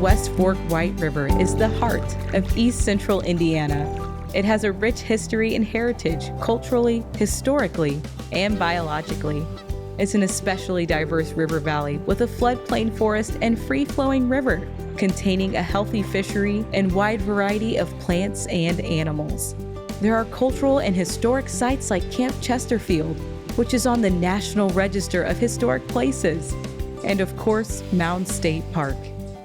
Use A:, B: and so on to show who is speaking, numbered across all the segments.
A: West Fork White River is the heart of East Central Indiana. It has a rich history and heritage, culturally, historically, and biologically. It's an especially diverse river valley with a floodplain forest and free-flowing river, containing a healthy fishery and wide variety of plants and animals. There are cultural and historic sites like Camp Chesterfield, which is on the National Register of Historic Places, and of course, Mound State Park,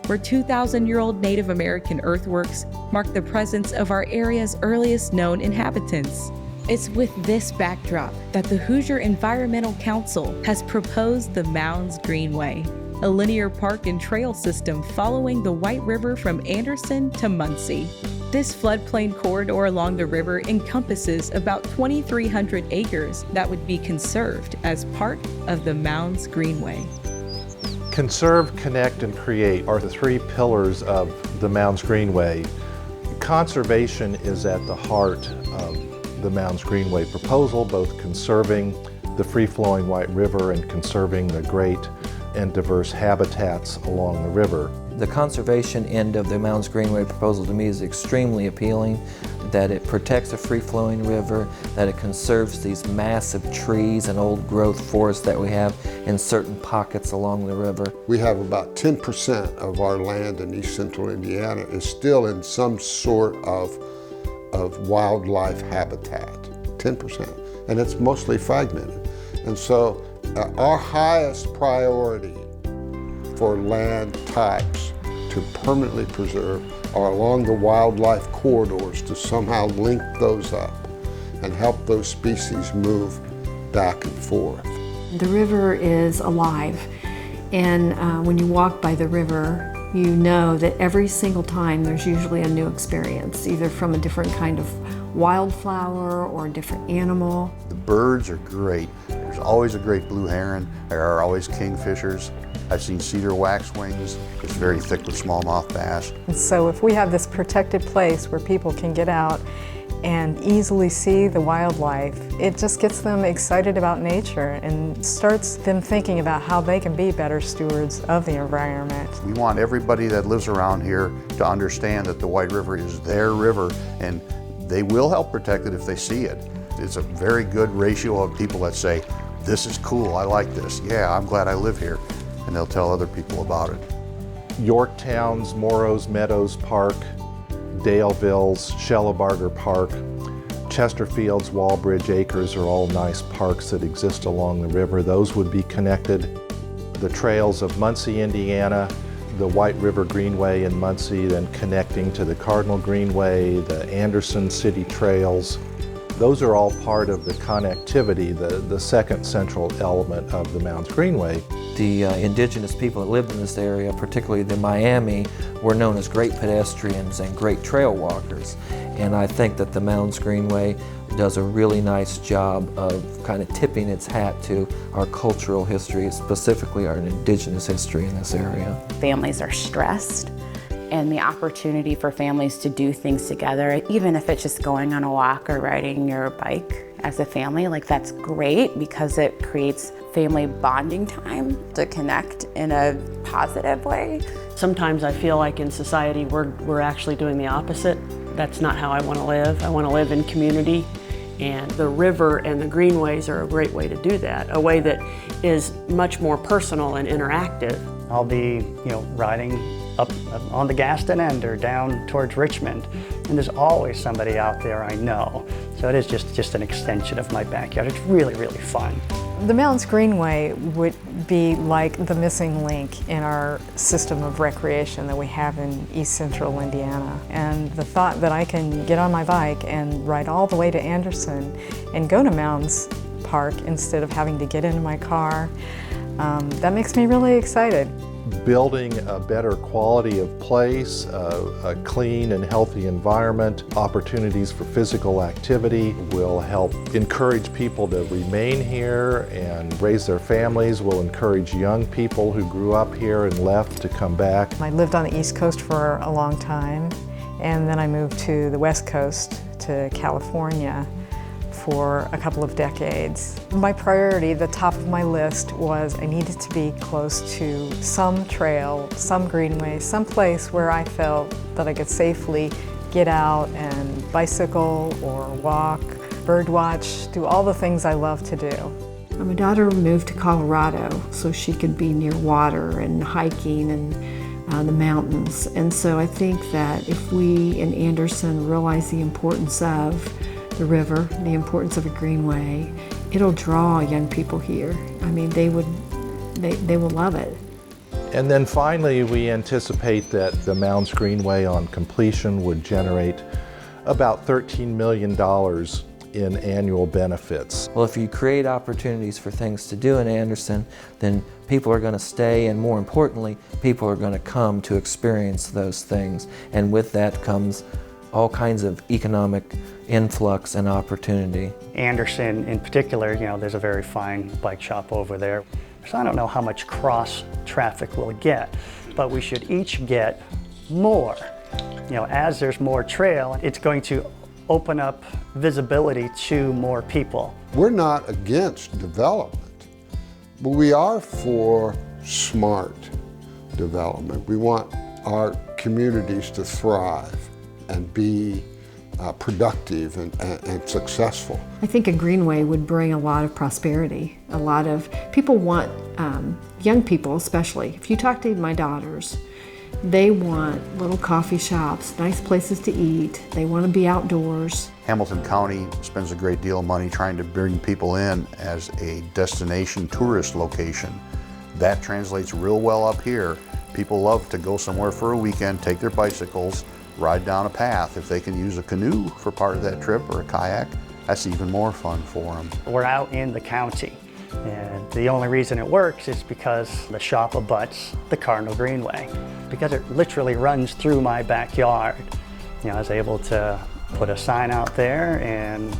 A: where 2,000-year-old Native American earthworks mark the presence of our area's earliest known inhabitants. It's with this backdrop that the Hoosier Environmental Council has proposed the Mounds Greenway, a linear park and trail system following the White River from Anderson to Muncie. This floodplain corridor along the river encompasses about 2,300 acres that would be conserved as part of the Mounds Greenway.
B: Conserve, connect, and create are the three pillars of the Mounds Greenway. Conservation is at the heart of the Mounds Greenway proposal, both conserving the free-flowing White River and conserving the great and diverse habitats along the river.
C: The conservation end of the Mounds Greenway proposal to me is extremely appealing, that it protects a free-flowing river, that it conserves these massive trees and old growth forests that we have in certain pockets along the river.
D: We have about 10% of our land in East Central Indiana is still in some sort of wildlife habitat, 10%, and it's mostly fragmented. And so our highest priority for land types to permanently preserve are along the wildlife corridors to somehow link those up and help those species move back and forth.
E: The river is alive, and when you walk by the river, you know that every single time there's usually a new experience, either from a different kind of wildflower or a different animal.
F: The birds are great. There's always a great blue heron. There are always kingfishers. I've seen cedar waxwings. It's very thick with smallmouth bass.
G: And so if we have this protected place where people can get out and easily see the wildlife, it just gets them excited about nature and starts them thinking about how they can be better stewards of the environment.
F: We want everybody that lives around here to understand that the White River is their river, and they will help protect it if they see it. It's a very good ratio of people that say, this is cool, I like this. Yeah, I'm glad I live here. And they'll tell other people about it.
B: Yorktown's Morrows Meadows Park, Daleville's Shellabarger Park, Chesterfield's Walbridge Acres are all nice parks that exist along the river. Those would be connected. The trails of Muncie, Indiana, the White River Greenway in Muncie, then connecting to the Cardinal Greenway, the Anderson City Trails. Those are all part of the connectivity, the second central element of the Mounds Greenway.
C: The indigenous people that lived in this area, particularly the Miami, were known as great pedestrians and great trail walkers. And I think that the Mounds Greenway does a really nice job of kind of tipping its hat to our cultural history, specifically our indigenous history in this area.
H: Families are stressed, and the opportunity for families to do things together, even if it's just going on a walk or riding your bike as a family, like that's great because it creates family bonding time to connect in a positive way.
I: Sometimes I feel like in society we're actually doing the opposite. That's not how I want to live. I want to live in community, and the river and the greenways are a great way to do that, a way that is much more personal and interactive.
J: I'll be, riding up on the Gaston End or down towards Richmond, and there's always somebody out there I know. So it is just an extension of my backyard. It's really, really fun.
G: The Mounds Greenway would be like the missing link in our system of recreation that we have in East Central Indiana. And the thought that I can get on my bike and ride all the way to Anderson and go to Mounds Park instead of having to get into my car, that makes me really excited.
B: Building a better quality of place, a clean and healthy environment, opportunities for physical activity will help encourage people to remain here and raise their families, will encourage young people who grew up here and left to come back.
G: I lived on the East Coast for a long time, and then I moved to the West Coast, to California, for a couple of decades. My priority, the top of my list, was I needed to be close to some trail, some greenway, some place where I felt that I could safely get out and bicycle or walk, birdwatch, do all the things I love to do.
E: My daughter moved to Colorado so she could be near water and hiking and the mountains. And so I think that if we in Anderson realize the importance of the river, the importance of a greenway, it'll draw young people here. I mean, they will love it.
B: And then finally, we anticipate that the Mounds Greenway on completion would generate about $13 million in annual benefits.
C: Well, if you create opportunities for things to do in Anderson, then people are going to stay, and more importantly, people are going to come to experience those things. And with that comes all kinds of economic influx and opportunity.
J: Anderson in particular, there's a very fine bike shop over there. So I don't know how much cross traffic we'll get, but we should each get more. As there's more trail, it's going to open up visibility to more people.
D: We're not against development, but we are for smart development. We want our communities to thrive and be productive and successful.
E: I think a greenway would bring a lot of prosperity. A lot of people want, young people especially, if you talk to my daughters, they want little coffee shops, nice places to eat. They want to be outdoors.
F: Hamilton County spends a great deal of money trying to bring people in as a destination tourist location. That translates real well up here. People love to go somewhere for a weekend, take their bicycles, ride down a path. If they can use a canoe for part of that trip or a kayak, that's even more fun for them.
J: We're out in the county, and the only reason it works is because the shop abuts the Cardinal Greenway, because it literally runs through my backyard. I was able to put a sign out there, and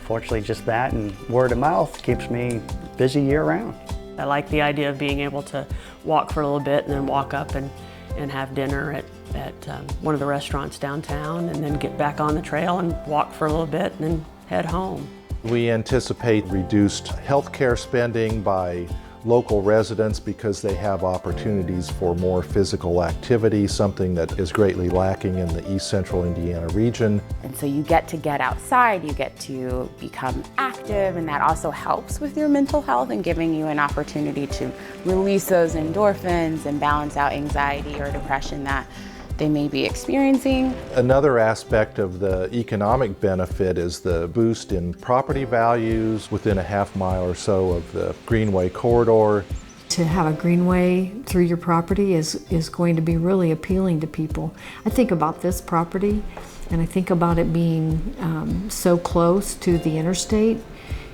J: fortunately just that and word of mouth keeps me busy year round.
I: I like the idea of being able to walk for a little bit and then walk up and have dinner at one of the restaurants downtown, and then get back on the trail and walk for a little bit and then head home.
B: We anticipate reduced healthcare spending by local residents because they have opportunities for more physical activity, something that is greatly lacking in the East Central Indiana region.
H: And so you get to get outside, you get to become active, and that also helps with your mental health and giving you an opportunity to release those endorphins and balance out anxiety or depression that they may be experiencing.
B: Another aspect of the economic benefit is the boost in property values within a half mile or so of the Greenway corridor.
E: To have a greenway through your property is going to be really appealing to people. I think about this property, and I think about it being so close to the interstate,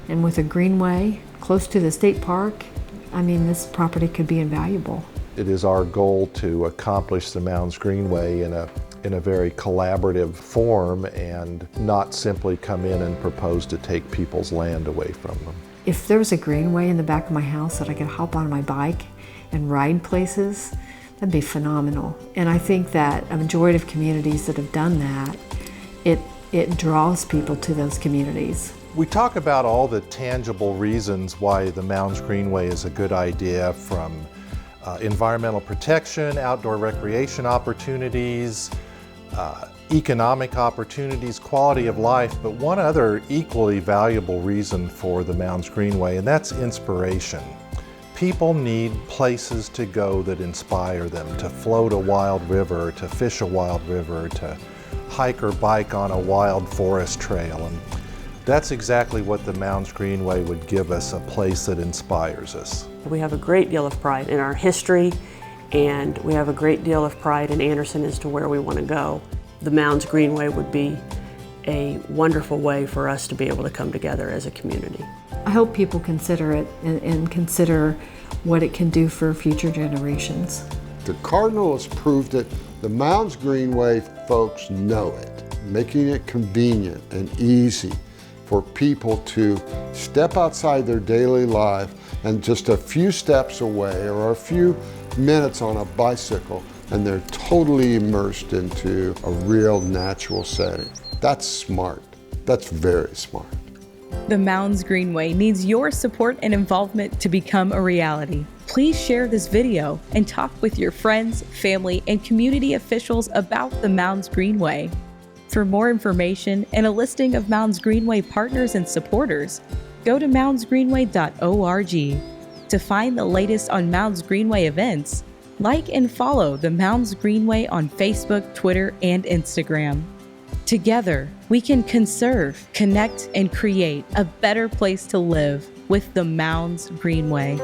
E: and with a greenway close to the state park, I mean, this property could be invaluable.
B: It is our goal to accomplish the Mounds Greenway in a very collaborative form and not simply come in and propose to take people's land away from them.
E: If there was a greenway in the back of my house that I could hop on my bike and ride places, that'd be phenomenal. And I think that a majority of communities that have done that, it draws people to those communities.
B: We talk about all the tangible reasons why the Mounds Greenway is a good idea, from environmental protection, outdoor recreation opportunities, economic opportunities, quality of life, but one other equally valuable reason for the Mounds Greenway, and that's inspiration. People need places to go that inspire them, to float a wild river, to fish a wild river, to hike or bike on a wild forest trail. And that's exactly what the Mounds Greenway would give us, a place that inspires us.
I: We have a great deal of pride in our history, and we have a great deal of pride in Anderson as to where we want to go. The Mounds Greenway would be a wonderful way for us to be able to come together as a community.
E: I hope people consider it and consider what it can do for future generations.
D: The Cardinal has proved it. The Mounds Greenway folks know it, making it convenient and easy for people to step outside their daily life and just a few steps away or a few minutes on a bicycle, and they're totally immersed into a real natural setting. That's smart. That's very smart.
A: The Mounds Greenway needs your support and involvement to become a reality. Please share this video and talk with your friends, family, and community officials about the Mounds Greenway. For more information and a listing of Mounds Greenway partners and supporters, go to moundsgreenway.org. To find the latest on Mounds Greenway events, like and follow the Mounds Greenway on Facebook, Twitter, and Instagram. Together, we can conserve, connect, and create a better place to live with the Mounds Greenway.